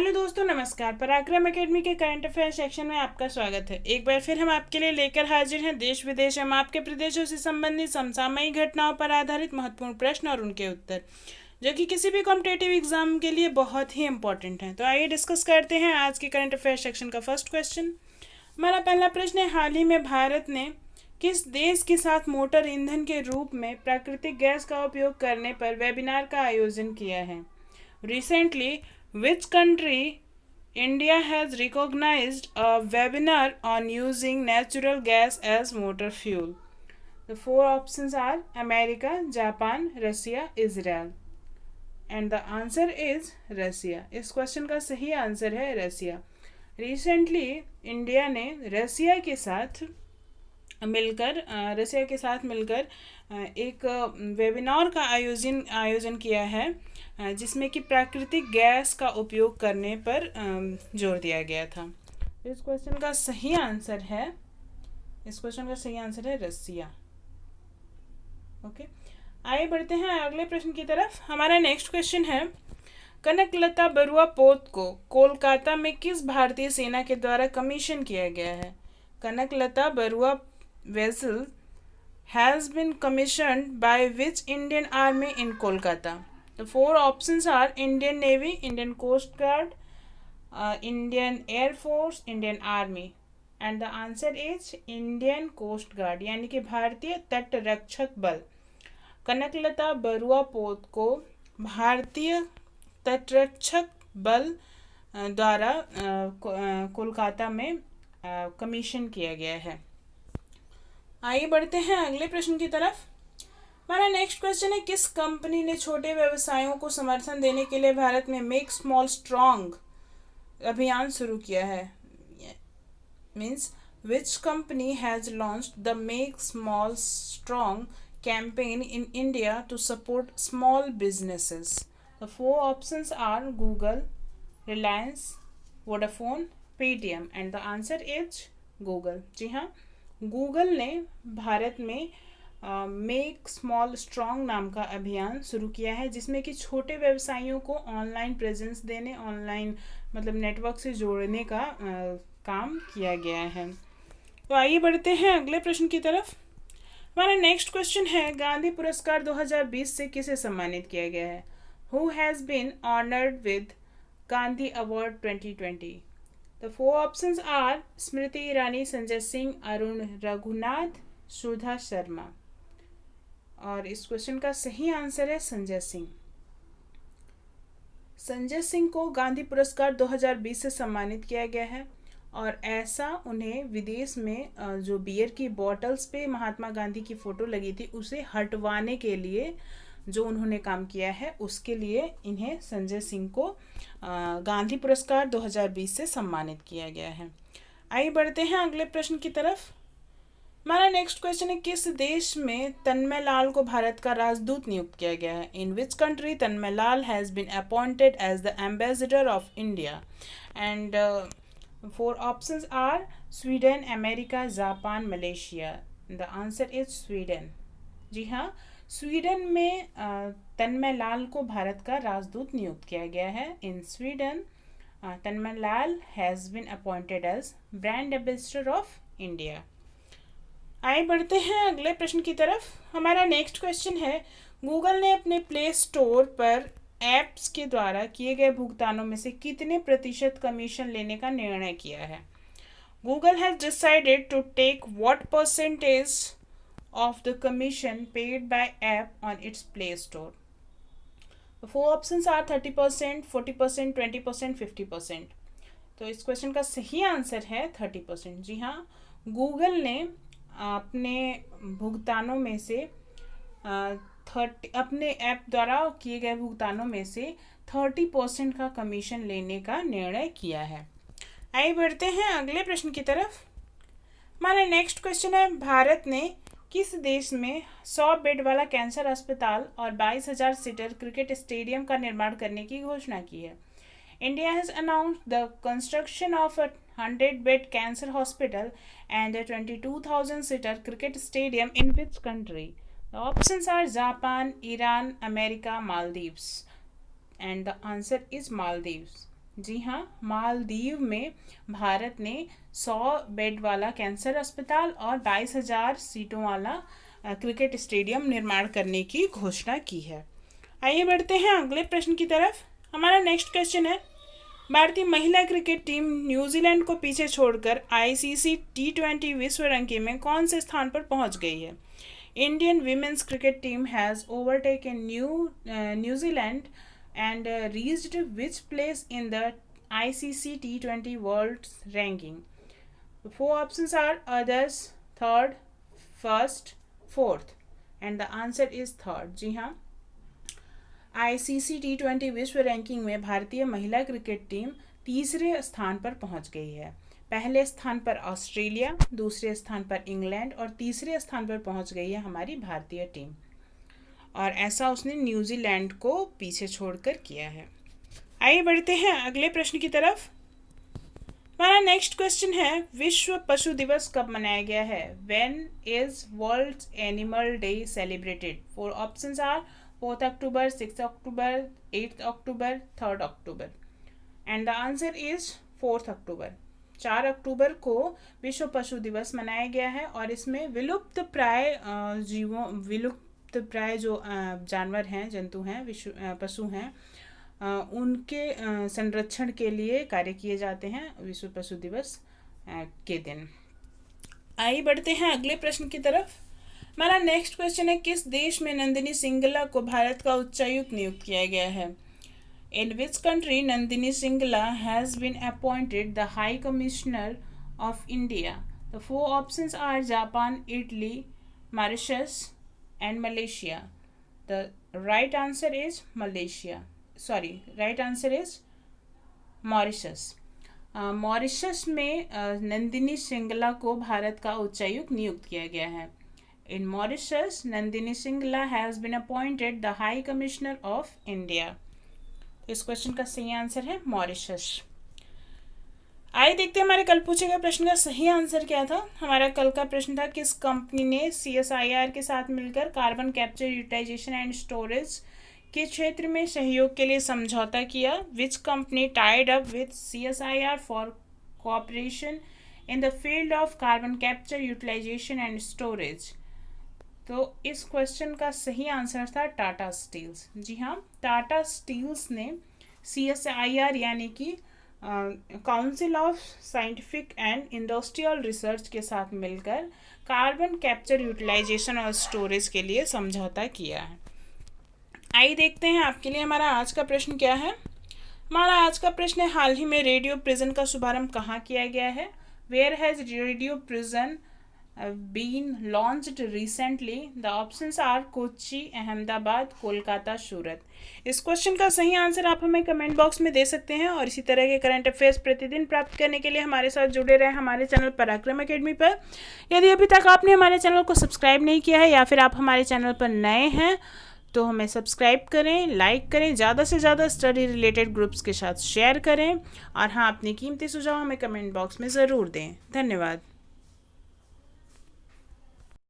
Hello दोस्तों, नमस्कार। पराक्रम एकेडमी के करंट अफेयर सेक्शन में आपका स्वागत है। एक बार फिर हम आपके लिए लेकर हाजिर हैं देश विदेश एवं आपके प्रदेशों से संबंधित समसामयिक घटनाओं पर आधारित महत्वपूर्ण प्रश्न और उनके उत्तर, जो कि किसी भी कॉम्पिटेटिव एग्जाम के लिए बहुत ही इंपॉर्टेंट हैं। तो आइए डिस्कस करते हैं आज के करंट अफेयर सेक्शन का फर्स्ट क्वेश्चन। हमारा पहला प्रश्न है, हाल ही में भारत ने किस देश के साथ मोटर ईंधन के रूप में प्राकृतिक गैस का उपयोग करने पर वेबिनार का आयोजन किया है? Recently, which country India has recognized a webinar on using natural gas as motor fuel? The four options are America, Japan, Russia, Israel. And the answer is Russia. इस क्वेश्चन का सही आंसर है रसिया। Recently India ने रसिया के साथ मिलकर एक webinar का आयोजन किया है, जिसमें कि प्राकृतिक गैस का उपयोग करने पर जोर दिया गया था। इस क्वेश्चन का सही आंसर है रसिया। ओके, आगे बढ़ते हैं अगले प्रश्न की तरफ। हमारा नेक्स्ट क्वेश्चन है, कनकलता बरुआ पोत को कोलकाता में किस भारतीय सेना के द्वारा कमीशन किया गया है? Kanaklata Barua vessel has been commissioned by which Indian Army in Kolkata? The four options are Indian Navy, Indian Coast Guard, Indian Air Force, Indian Army. And the answer is Indian Coast Guard, यानी कि भारतीय तट रक्षक बल। कनकलता बरुआ पोत को भारतीय तटरक्षक बल द्वारा कोलकाता में कमीशन किया गया है। आइए बढ़ते हैं अगले प्रश्न की तरफ। हमारा नेक्स्ट क्वेश्चन है, किस कंपनी ने छोटे व्यवसायों को समर्थन देने के लिए भारत में मेक स्मॉल स्ट्रॉन्ग अभियान शुरू किया है? Means which company has launched the make small strong campaign in India to support small businesses? The four options are Google, Reliance, Vodafone, Paytm. And the answer is Google. जी हाँ, Google ने भारत में make small strong नाम का अभियान शुरू किया है, जिसमें कि छोटे व्यवसायियों को ऑनलाइन प्रेजेंस देने, ऑनलाइन मतलब नेटवर्क से जोड़ने का काम किया गया है। तो आइए बढ़ते हैं अगले प्रश्न की तरफ। हमारा नेक्स्ट क्वेश्चन है, गांधी पुरस्कार 2020 से किसे सम्मानित किया गया है? Who has been honoured with Gandhi award 2020? The four options are Smriti Irani, Sanjay Singh, Arun Raghunath, Sudha Sharma. और इस क्वेश्चन का सही आंसर है संजय सिंह। संजय सिंह को गांधी पुरस्कार 2020 से सम्मानित किया गया है, और ऐसा उन्हें विदेश में जो बियर की बॉटल्स पे महात्मा गांधी की फ़ोटो लगी थी उसे हटवाने के लिए जो उन्होंने काम किया है, उसके लिए इन्हें संजय सिंह को गांधी पुरस्कार 2020 से सम्मानित किया गया है। आइए बढ़ते हैं अगले प्रश्न की तरफ। हमारा नेक्स्ट क्वेश्चन है, किस देश में तन्मय लाल को भारत का राजदूत नियुक्त किया गया है? In which country Tanmaya Lal has been appointed as the ambassador of India? And four options are Sweden, America, Japan, Malaysia. The answer is Sweden. जी हाँ, स्वीडन में तन्मय लाल को भारत का राजदूत नियुक्त किया गया है। In Sweden Tanmay Lal has been appointed as brand ambassador of India. आइए बढ़ते हैं अगले प्रश्न की तरफ। हमारा नेक्स्ट क्वेश्चन है, गूगल ने अपने प्ले स्टोर पर ऐप्स के द्वारा किए गए भुगतानों में से कितने प्रतिशत कमीशन लेने का निर्णय किया है? Google has decided to take what percentage of the commission paid by app on its Play Store? The four options are 30%, 40%, 20%, 50%. तो इस क्वेश्चन का सही आंसर है 30%। जी हाँ, गूगल ने अपने भुगतानों में से अपने ऐप द्वारा किए गए भुगतानों में से 30% का कमीशन लेने का निर्णय किया है। आइए बढ़ते हैं अगले प्रश्न की तरफ। हमारा नेक्स्ट क्वेश्चन है, भारत ने किस देश में 100 बेड वाला कैंसर अस्पताल और 22,000 सीटर क्रिकेट स्टेडियम का निर्माण करने की घोषणा की है? India has announced the construction of a 100 bed cancer hospital and a 22,000 seater cricket stadium in which country? The options are Japan, Iran, America, Maldives. And the answer is Maldives. जी हाँ, Maldive में भारत ने 100 bed वाला cancer अस्पताल और 22,000 सीटों वाला cricket stadium निर्माण करने की घोषणा की है। आइए बढ़ते हैं अगले प्रश्न की तरफ। हमारा नेक्स्ट क्वेश्चन है, भारतीय महिला क्रिकेट टीम न्यूजीलैंड को पीछे छोड़कर ICC T20 विश्व रैंकिंग में कौन से स्थान पर पहुंच गई है? Indian women's cricket team has overtaken New Zealand and reached which place in the ICC T20 World Ranking? The four options are others, third, first, fourth, and the answer is third. जी हाँ, ICC T20 विश्व ranking में भारतीय महिला cricket team तीसरे स्थान पर पहुंच गई है। पहले स्थान पर ऑस्ट्रेलिया, दूसरे स्थान पर इंग्लैंड और तीसरे स्थान पर पहुंच गई है हमारी भारतीय टीम, और ऐसा उसने न्यूजीलैंड को पीछे छोड़कर किया है। आइए बढ़ते हैं अगले प्रश्न की तरफ। हमारा नेक्स्ट क्वेश्चन है, विश्व पशु दिवस कब मनाया गया है? When is world animal day celebrated? 4 options are 4 October, 6 October, 8 October, 3 October, and the answer is 4 October. 4 अक्टूबर को विश्व पशु दिवस मनाया गया है और इसमें विलुप्त प्राय जो जानवर हैं, जंतु हैं, पशु हैं, उनके संरक्षण के लिए कार्य किए जाते हैं विश्व पशु दिवस के दिन। आइए बढ़ते हैं अगले प्रश्न की तरफ। हमारा नेक्स्ट क्वेश्चन है, किस देश में नंदिनी सिंगला को भारत का उच्चायुक्त नियुक्त किया गया है? In which country Nandini Singla has been appointed the high commissioner of India? The 4 options are Japan, Italy, Mauritius and Malaysia. The right answer is Mauritius. Mauritius में नंदिनी सिंगला को भारत का उच्चायुक्त नियुक्त किया गया है। In Mauritius Nandini Singla has been appointed the high commissioner of India. इस question का सही आंसर है मॉरिशस। आइए देखते हैं हमारे कल पूछे गए प्रश्न का सही आंसर क्या था। हमारा कल का प्रश्न था, किस कंपनी ने CSIR के साथ मिलकर carbon capture, utilisation and storage के क्षेत्र में सहयोग के लिए समझौता किया? Which company tied up with CSIR for cooperation in the field of carbon capture, utilisation and storage? तो इस क्वेश्चन का सही आंसर था टाटा स्टील्स। जी हाँ, टाटा स्टील्स ने CSIR यानी कि council of scientific and industrial research के साथ मिलकर कार्बन कैप्चर, यूटिलाइजेशन और स्टोरेज के लिए समझौता किया है। आइए देखते हैं आपके लिए हमारा आज का प्रश्न क्या है। हमारा आज का प्रश्न है, हाल ही में रेडियो प्रिजन का शुभारंभ कहाँ किया गया है? Where has radio prison been launched recently? The options are Kochi, Ahmedabad, Kolkata, Surat. इस क्वेश्चन का सही आंसर आप हमें कमेंट बॉक्स में दे सकते हैं और इसी तरह के करंट अफेयर्स प्रतिदिन प्राप्त करने के लिए हमारे साथ जुड़े रहें हमारे चैनल पराक्रम अकेडमी पर। यदि अभी तक आपने हमारे चैनल को सब्सक्राइब नहीं किया है या फिर आप हमारे चैनल पर नए हैं तो हमें सब्सक्राइब करें, लाइक करें, ज़्यादा से ज़्यादा स्टडी रिलेटेड ग्रुप्स के साथ शेयर करें और हाँ, अपनी कीमती सुझाव हमें कमेंट बॉक्स में ज़रूर दें। धन्यवाद।